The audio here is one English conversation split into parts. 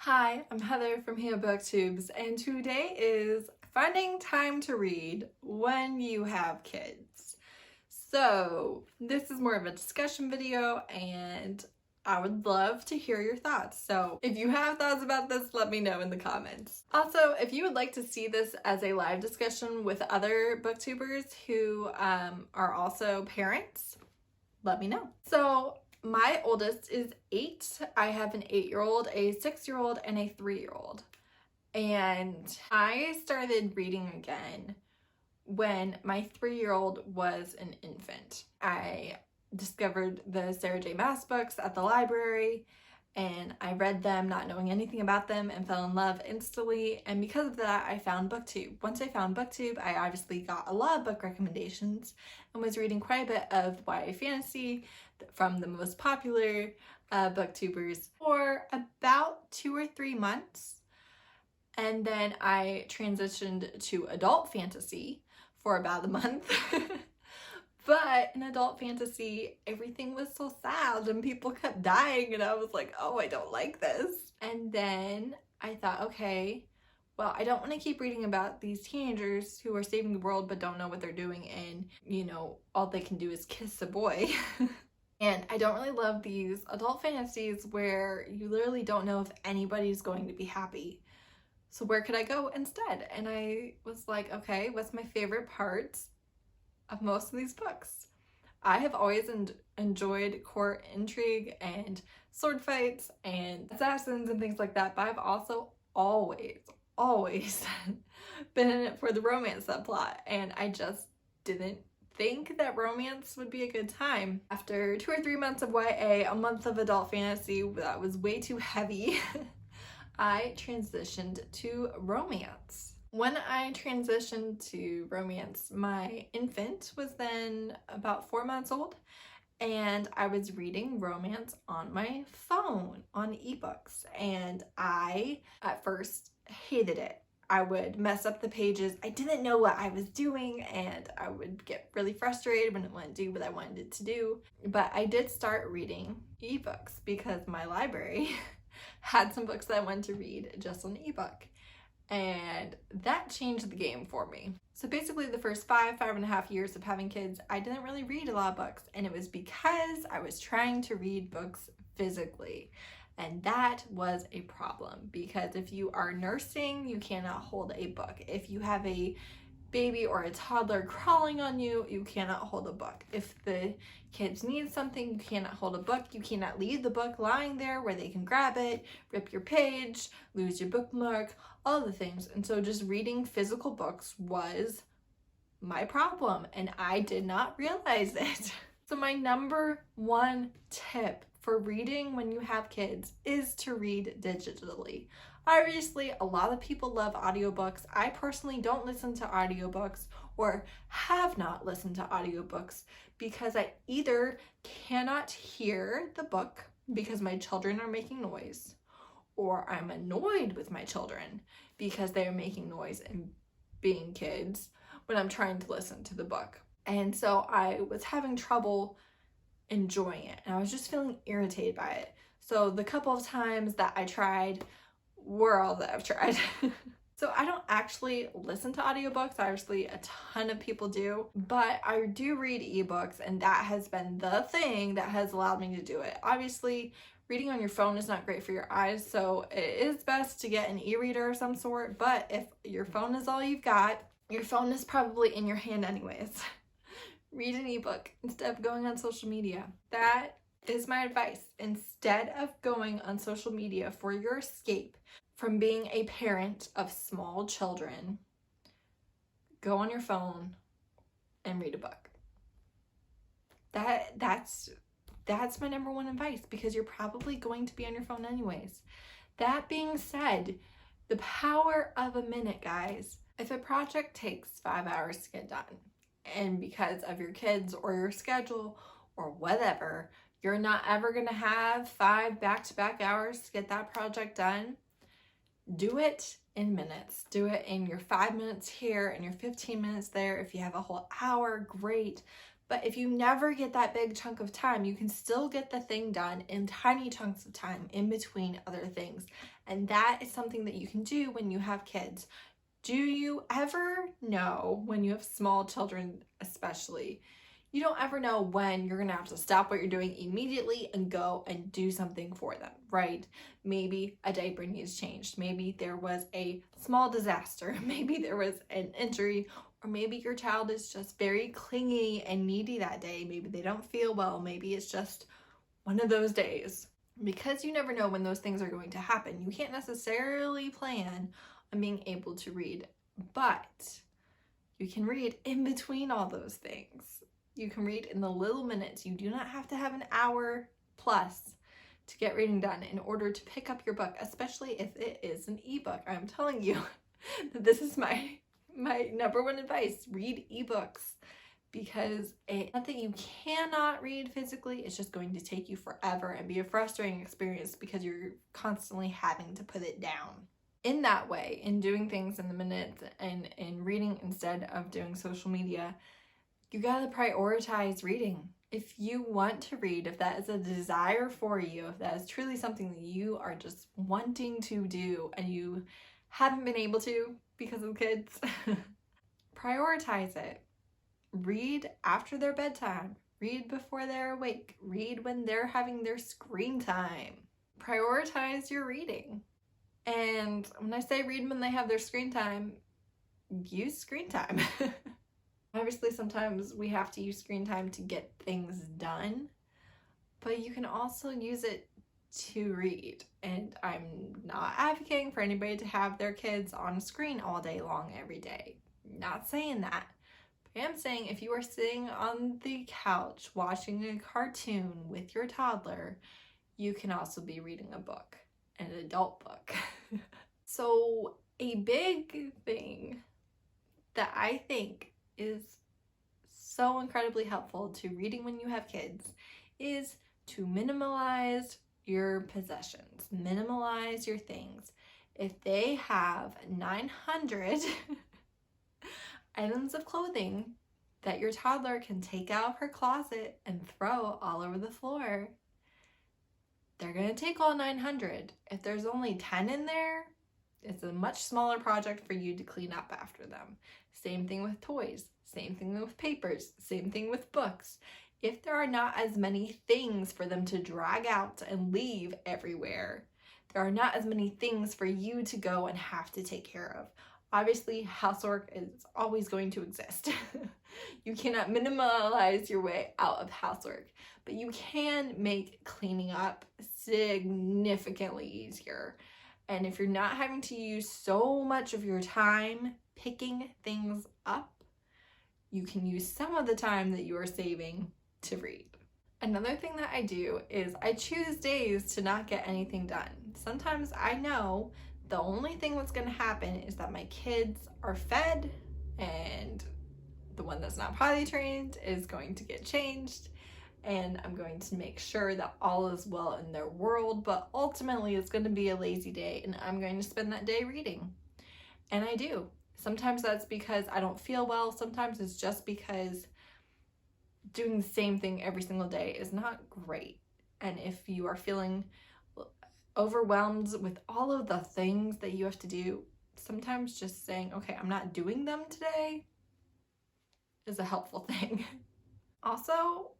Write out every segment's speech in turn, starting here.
Hi, I'm Heather from here booktubes, and today is finding time to read when you have kids. So this is more of a discussion video and I would love to hear your thoughts. So if you have thoughts about this, let me know in the comments. Also, if you would like to see this as a live discussion with other booktubers who are also parents, let me know. So my oldest is 8. I have an 8-year-old, a 6-year-old, and a 3-year-old. And I started reading again when my 3-year-old was an infant. I discovered the Sarah J. Maas books at the library, and I read them not knowing anything about them and fell in love instantly. And because of that, I found BookTube. Once I found BookTube, I obviously got a lot of book recommendations and was reading quite a bit of YA fantasy from the most popular booktubers for about 2 or 3 months. And then I transitioned to adult fantasy for about a month. But in adult fantasy, everything was so sad and people kept dying, and I was like, oh, I don't like this. And then I thought, okay, well, I don't want to keep reading about these teenagers who are saving the world but don't know what they're doing, and, you know, all they can do is kiss a boy. And I don't really love these adult fantasies where you literally don't know if anybody's going to be happy. So where could I go instead? And I was like, okay, what's my favorite parts of most of these books? I have always enjoyed court intrigue and sword fights and assassins and things like that, but I've also always been in it for the romance subplot, and I just didn't think that romance would be a good time. After 2 or 3 months of YA, a month of adult fantasy that was way too heavy, I transitioned to romance. When I transitioned to romance, my infant was then about 4 months old, and I was reading romance on my phone on ebooks, and I at first hated it. I would mess up the pages. I didn't know what I was doing, and I would get really frustrated when it wouldn't do what I wanted it to do. But I did start reading ebooks because my library had some books that I wanted to read just on ebook. And that changed the game for me. So basically the first 5.5 years of having kids, I didn't really read a lot of books, and it was because I was trying to read books physically. And that was a problem, because if you are nursing, you cannot hold a book. If you have a baby or a toddler crawling on you, you cannot hold a book. If the kids need something, you cannot hold a book. You cannot leave the book lying there where they can grab it, rip your page, lose your bookmark, all the things. And so just reading physical books was my problem, and I did not realize it. So my number one tip for reading when you have kids is to read digitally. Obviously, a lot of people love audiobooks. I personally don't listen to audiobooks, or have not listened to audiobooks, because I either cannot hear the book because my children are making noise, or I'm annoyed with my children because they are making noise and being kids when I'm trying to listen to the book. And so I was having trouble enjoying it, and I was just feeling irritated by it. So the couple of times that I tried were all that I've tried. So I don't actually listen to audiobooks. Obviously a ton of people do, but I do read ebooks, and that has been the thing that has allowed me to do it. Obviously reading on your phone is not great for your eyes, so it is best to get an e-reader of some sort, but if your phone is all you've got, your phone is probably in your hand anyways. Read an ebook instead of going on social media. That is my advice. Instead of going on social media for your escape from being a parent of small children, go on your phone and read a book. That's my number one advice, because you're probably going to be on your phone anyways. That being said, the power of a minute, guys. If a project takes 5 hours to get done, and because of your kids or your schedule or whatever, you're not ever gonna have 5 back-to-back hours to get that project done, do it in minutes. Do it in your 5 minutes here and your 15 minutes there. If you have a whole hour, great. But if you never get that big chunk of time, you can still get the thing done in tiny chunks of time in between other things. And that is something that you can do when you have kids. Do you ever know, when you have small children especially, you don't ever know when you're gonna have to stop what you're doing immediately and go and do something for them, right? Maybe a diaper needs changed. Maybe there was a small disaster. Maybe there was an injury, or maybe your child is just very clingy and needy that day. Maybe they don't feel well. Maybe it's just one of those days. Because you never know when those things are going to happen, you can't necessarily plan on being able to read, but you can read in between all those things. You can read in the little minutes. You do not have to have an hour plus to get reading done in order to pick up your book, especially if it is an ebook. I'm telling you that this is my number one advice. Read ebooks, because it's not that you cannot read physically, it's just going to take you forever and be a frustrating experience because you're constantly having to put it down. In that way, in doing things in the minutes and in reading instead of doing social media, you gotta prioritize reading. If you want to read, if that is a desire for you, if that is truly something that you are just wanting to do and you haven't been able to because of kids, prioritize it. Read after their bedtime. Read before they're awake. Read when they're having their screen time. Prioritize your reading. And when I say read when they have their screen time, use screen time. Obviously, sometimes we have to use screen time to get things done, but you can also use it to read. And I'm not advocating for anybody to have their kids on a screen all day long every day. Not saying that. But I am saying if you are sitting on the couch watching a cartoon with your toddler, you can also be reading a book, an adult book. So a big thing that I think is so incredibly helpful to reading when you have kids is to minimalize your possessions, minimalize your things. If they have 900 items of clothing that your toddler can take out of her closet and throw all over the floor, they're gonna take all 900. If there's only 10 in there, it's a much smaller project for you to clean up after them. Same thing with toys, same thing with papers, same thing with books. If there are not as many things for them to drag out and leave everywhere, there are not as many things for you to go and have to take care of. Obviously, housework is always going to exist. You cannot minimalize your way out of housework, but you can make cleaning up significantly easier. And if you're not having to use so much of your time picking things up, you can use some of the time that you are saving to read. Another thing that I do is I choose days to not get anything done. Sometimes I know the only thing that's going to happen is that my kids are fed and the one that's not potty trained is going to get changed, and I'm going to make sure that all is well in their world, but ultimately it's going to be a lazy day and I'm going to spend that day reading. And I do. Sometimes that's because I don't feel well. Sometimes it's just because doing the same thing every single day is not great. And if you are feeling overwhelmed with all of the things that you have to do, sometimes just saying, okay, I'm not doing them today is a helpful thing. Also,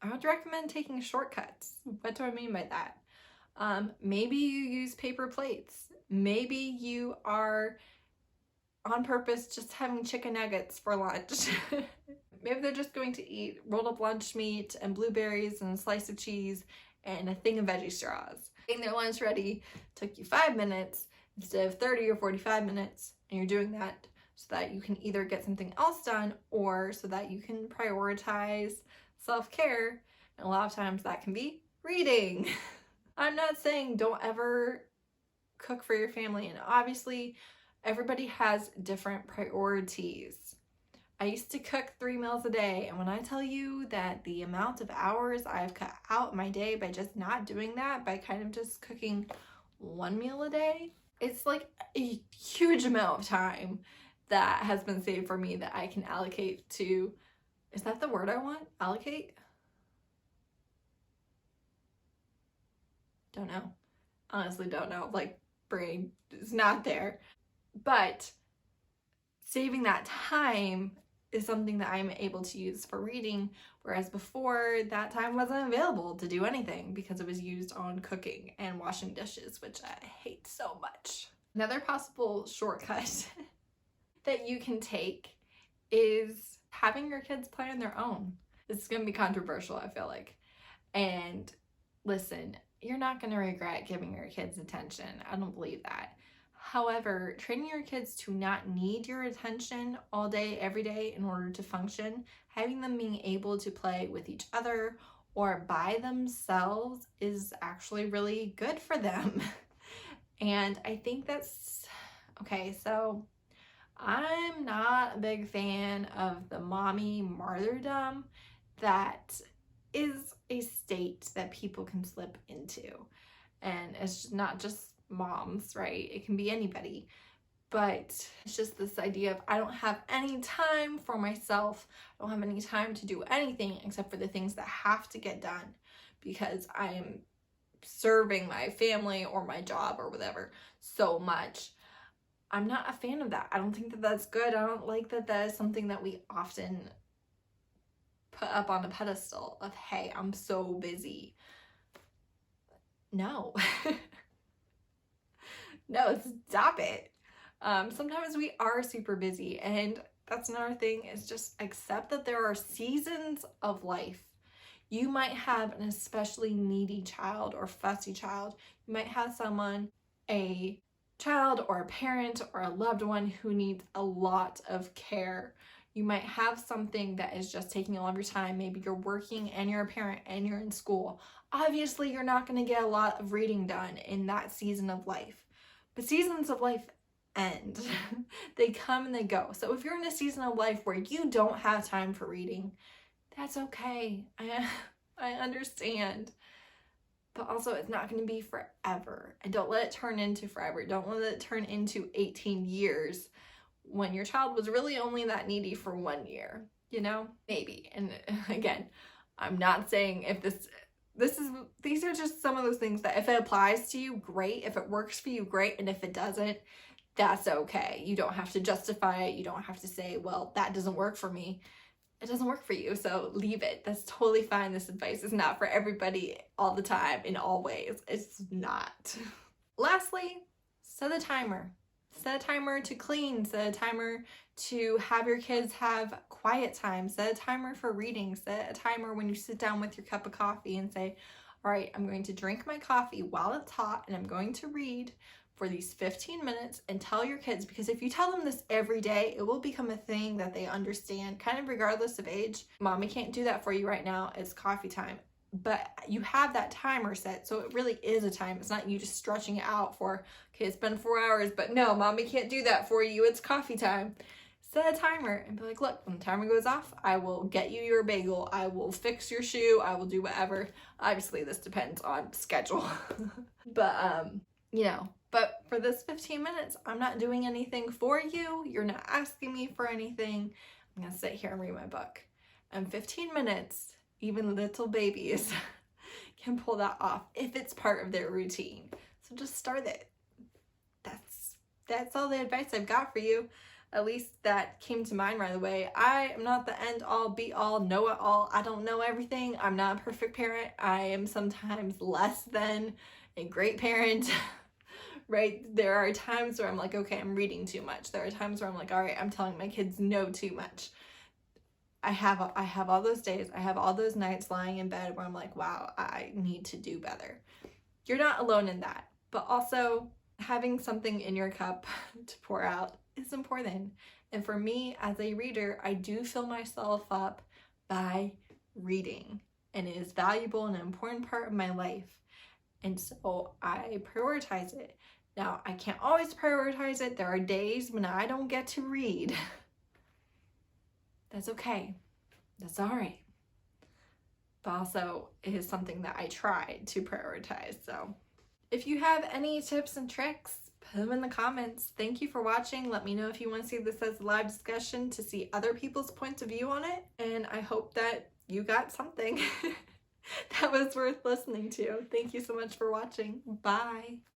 I would recommend taking shortcuts. What do I mean by that? Maybe you use paper plates. Maybe you are on purpose just having chicken nuggets for lunch. Maybe they're just going to eat rolled up lunch meat and blueberries and a slice of cheese and a thing of veggie straws. Getting their lunch ready took you 5 minutes instead of 30 or 45 minutes, and you're doing that so that you can either get something else done or so that you can prioritize self-care, and a lot of times that can be reading. I'm not saying don't ever cook for your family, and obviously everybody has different priorities. I used to cook 3 meals a day, and when I tell you that the amount of hours I've cut out my day by just not doing that, by kind of just cooking 1 meal a day, it's like a huge amount of time that has been saved for me that I can allocate to, is that the word I want? Allocate? Don't know. Honestly don't know. Like, brain is not there. But saving that time is something that I'm able to use for reading, whereas before that time wasn't available to do anything because it was used on cooking and washing dishes, which I hate so much. Another possible shortcut that you can take is having your kids play on their own. This is going to be controversial, I feel like. And listen, you're not going to regret giving your kids attention. I don't believe that. However, training your kids to not need your attention all day, every day in order to function, having them being able to play with each other or by themselves is actually really good for them. And I think that's okay. So I'm not a big fan of the mommy martyrdom that is a state that people can slip into. And it's not just moms, right? It can be anybody. But it's just this idea of I don't have any time for myself. I don't have any time to do anything except for the things that have to get done because I am serving my family or my job or whatever so much. I'm not a fan of that. I don't think that that's good. I don't like that that is something that we often put up on a pedestal of, hey, I'm so busy. No. No, stop it. Sometimes we are super busy, and that's another thing is just accept that there are seasons of life. You might have an especially needy child or fussy child. You might have someone, a child or a parent or a loved one who needs a lot of care. You might have something that is just taking all of your time. Maybe you're working and you're a parent and you're in school. Obviously, you're not going to get a lot of reading done in that season of life. But seasons of life end. They come and they go. So if you're in a season of life where you don't have time for reading, that's okay. I understand. But also, it's not going to be forever. And don't let it turn into forever. Don't let it turn into 18 years when your child was really only that needy for 1 year. You know? Maybe. And again, I'm not saying if these are just some of those things that if it applies to you, great. If it works for you, great. And if it doesn't, that's okay. You don't have to justify it. You don't have to say, well, that doesn't work for me. It doesn't work for you, so leave it. That's totally fine. This advice is not for everybody all the time, in all ways. It's not. Lastly, set a timer. Set a timer to clean. Set a timer to have your kids have quiet time. Set a timer for reading. Set a timer when you sit down with your cup of coffee and say, all right, I'm going to drink my coffee while it's hot and I'm going to read for these 15 minutes, and tell your kids, because if you tell them this every day, it will become a thing that they understand, kind of regardless of age. Mommy can't do that for you right now. It's coffee time. But you have that timer set, so it really is a time. It's not you just stretching it out for, okay, it's been 4 hours, but no, mommy can't do that for you. It's coffee time. Set a timer and be like, look, when the timer goes off, I will get you your bagel. I will fix your shoe. I will do whatever. Obviously, this depends on schedule. But, but for this 15 minutes, I'm not doing anything for you. You're not asking me for anything. I'm going to sit here and read my book. And 15 minutes, even little babies can pull that off if it's part of their routine. So just start it. That's all the advice I've got for you. At least that came to mind right away. I am not the end all, be all, know it all. I don't know everything. I'm not a perfect parent. I am sometimes less than a great parent. Right? There are times where I'm like, okay, I'm reading too much. There are times where I'm like, all right, I'm telling my kids no too much. I have all those days. I have all those nights lying in bed where I'm like, wow, I need to do better. You're not alone in that. But also having something in your cup to pour out is important. And for me as a reader, I do fill myself up by reading, and it is valuable and an important part of my life. And so I prioritize it. Now, I can't always prioritize it. There are days when I don't get to read. That's okay. That's all right. But also, it is something that I try to prioritize. So if you have any tips and tricks, put them in the comments. Thank you for watching. Let me know if you want to see this as a live discussion to see other people's points of view on it. And I hope that you got something that was worth listening to. Thank you so much for watching. Bye.